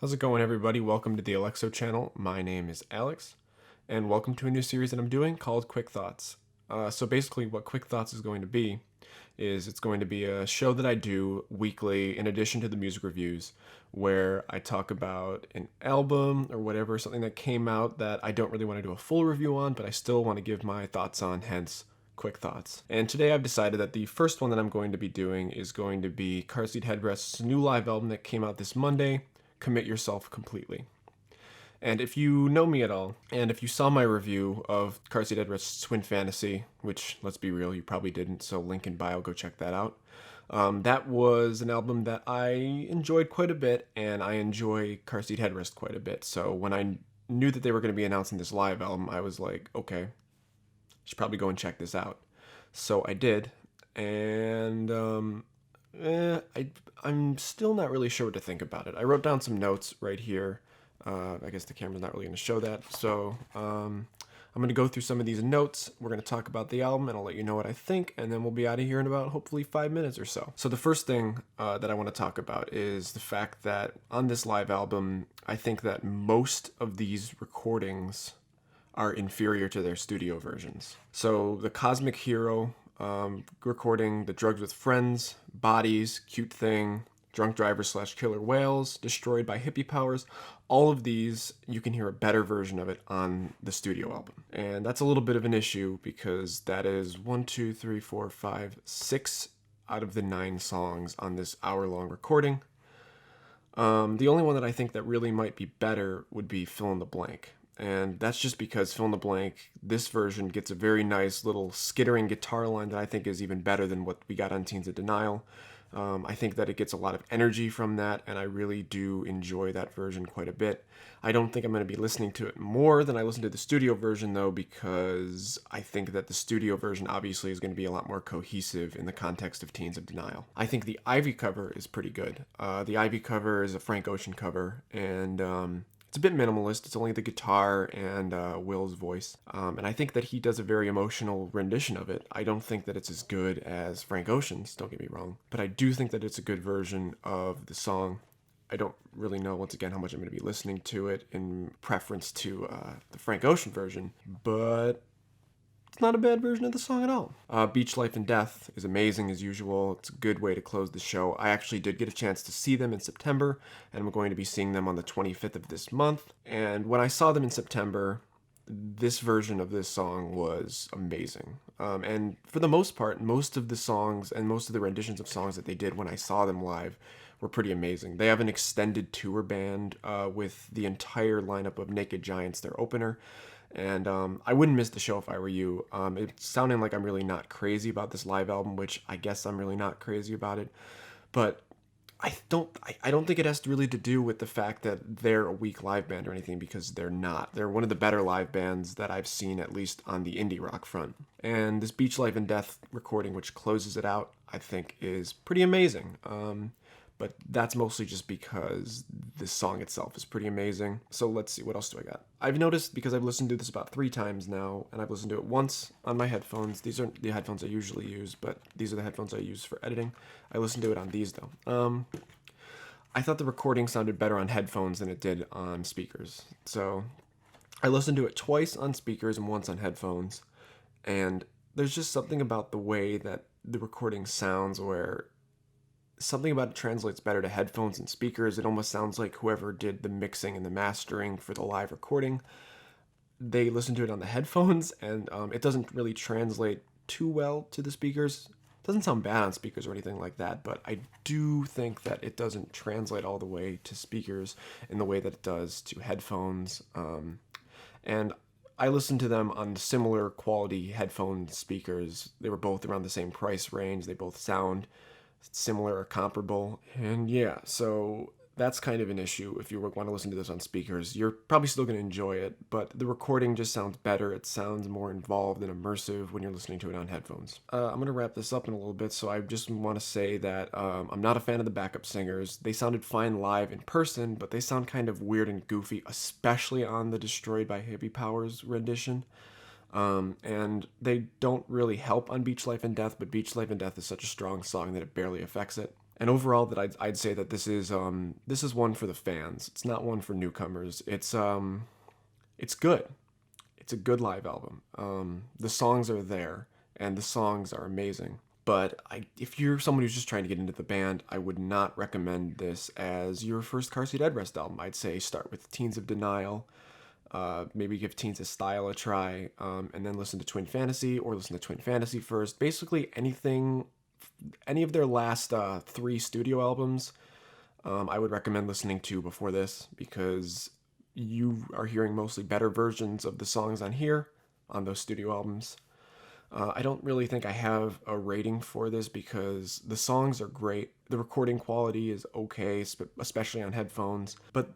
How's it going, everybody? Welcome to the Alexo channel. My name is Alex, and welcome to a new series that I'm doing called Quick Thoughts. So basically what Quick Thoughts is going to be is it's going to be a show that I do weekly in addition to the music reviews, where I talk about an album or whatever, something that came out that I don't really want to do a full review on, but I still want to give my thoughts on, hence Quick Thoughts. And today I've decided that the first one that I'm going to be doing is going to be Car Seat Headrest's new live album that came out this Monday, Commit Yourself Completely. And if you know me at all, and if you saw my review of Car Seat Headrest's Twin Fantasy, which, let's be real, you probably didn't, so link in bio, go check that out. That was an album that I enjoyed quite a bit, and I enjoy Car Seat Headrest quite a bit. So when I knew that they were going to be announcing this live album, I was like, okay, I should probably go and check this out. So I did, and I'm still not really sure what to think about it. I wrote down some notes right here. I guess the camera's not really going to show that. So I'm going to go through some of these notes. We're going to talk about the album, and I'll let you know what I think, and then we'll be out of here in about hopefully 5 minutes or so. So the first thing that I want to talk about is the fact that on this live album, I think that most of these recordings are inferior to their studio versions. So the Cosmic Hero recording, The Drugs with Friends, Bodies, Cute Thing, Drunk Driver / Killer Whales, Destroyed by Hippie Powers, all of these, you can hear a better version of it on the studio album. And that's a little bit of an issue because that is 6 out of the 9 songs on this hour-long recording. The only one that I think that really might be better would be Fill in the Blank. And that's just because Fill in the Blank, this version gets a very nice little skittering guitar line that I think is even better than what we got on Teens of Denial. I think that it gets a lot of energy from that, and I really do enjoy that version quite a bit. I don't think I'm going to be listening to it more than I listen to the studio version, though, because I think that the studio version obviously is going to be a lot more cohesive in the context of Teens of Denial. I think the Ivy cover is pretty good. The Ivy cover is a Frank Ocean cover, and it's a bit minimalist. It's only the guitar and Will's voice. And I think that he does a very emotional rendition of it. I don't think that it's as good as Frank Ocean's, don't get me wrong. But I do think that it's a good version of the song. I don't really know, once again, how much I'm going to be listening to it in preference to the Frank Ocean version. But it's not a bad version of the song at all. Beach Life and Death is amazing as usual. It's a good way to close the show. I actually did get a chance to see them in September, and I'm going to be seeing them on the 25th of this month. And when I saw them in September, this version of this song was amazing. And for the most part, most of the songs and most of the renditions of songs that they did when I saw them live were pretty amazing. They have an extended tour band with the entire lineup of Naked Giants, their opener. And I wouldn't miss the show if I were you. It's sounding like I'm really not crazy about this live album, which I guess I'm really not crazy about it. But I don't think it has really to do with the fact that they're a weak live band or anything, because they're not. They're one of the better live bands that I've seen, at least on the indie rock front. And this Beach Life and Death recording, which closes it out, I think is pretty amazing. But that's mostly just because the song itself is pretty amazing. So let's see, what else do I got? I've noticed, because I've listened to this about 3 times now, and I've listened to it once on my headphones. These aren't the headphones I usually use, but these are the headphones I use for editing. I listened to it on these, though. I thought the recording sounded better on headphones than it did on speakers. So I listened to it twice on speakers and once on headphones. And there's just something about the way that the recording sounds where something about it translates better to headphones and speakers. It almost sounds like whoever did the mixing and the mastering for the live recording, they listened to it on the headphones, and it doesn't really translate too well to the speakers. It doesn't sound bad on speakers or anything like that, but I do think that it doesn't translate all the way to speakers in the way that it does to headphones. And I listened to them on similar quality headphone speakers. They were both around the same price range. They both sound similar or comparable. And yeah, so that's kind of an issue. If you want to listen to this on speakers, you're probably still going to enjoy it, but the recording just sounds better. It sounds more involved and immersive when you're listening to it on headphones. I'm going to wrap this up in a little bit, so I just want to say that I'm not a fan of the backup singers. They sounded fine live in person, but they sound kind of weird and goofy, especially on the Destroyed by Hippie Powers rendition. And they don't really help on Beach Life and Death, but Beach Life and Death is such a strong song that it barely affects it. And overall, that I'd say that this is one for the fans. It's not one for newcomers. It's good. It's a good live album. The songs are there, and the songs are amazing. But if you're someone who's just trying to get into the band, I would not recommend this as your first Car Seat Headrest album. I'd say start with Teens of Denial, maybe give Teens of Style a try, and then listen to Twin Fantasy, or listen to Twin Fantasy first. Basically, any of their last 3 studio albums, I would recommend listening to before this, because you are hearing mostly better versions of the songs on here, on those studio albums. I don't really think I have a rating for this because the songs are great. The recording quality is okay, especially on headphones. But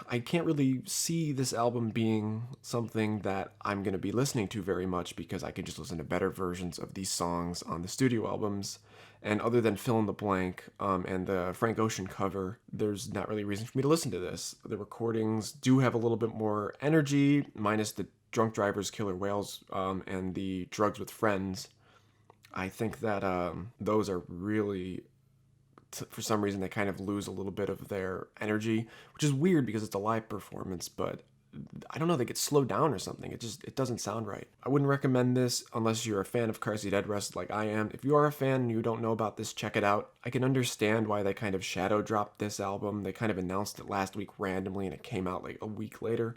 I can't really see this album being something that I'm going to be listening to very much, because I can just listen to better versions of these songs on the studio albums. And other than Fill in the Blank and the Frank Ocean cover, there's not really a reason for me to listen to this. The recordings do have a little bit more energy, minus the Drunk Drivers, Killer Whales, and the Drugs with Friends. I think that those are really, for some reason, they kind of lose a little bit of their energy, which is weird because it's a live performance, but I don't know, they get slowed down or something. It doesn't sound right. I wouldn't recommend this unless you're a fan of Car Seat Headrest like I am. If you are a fan and you don't know about this, check it out. I can understand why they kind of shadow dropped this album. They kind of announced it last week randomly, and it came out like a week later.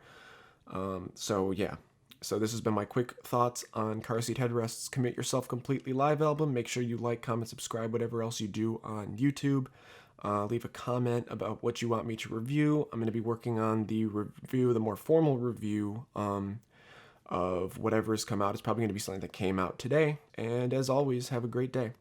So yeah. So this has been my quick thoughts on Car Seat Headrest's Commit Yourself Completely live album. Make sure you like, comment, subscribe, whatever else you do on YouTube. Leave a comment about what you want me to review. I'm going to be working on the more formal review of whatever's come out. It's probably going to be something that came out today. And as always, have a great day.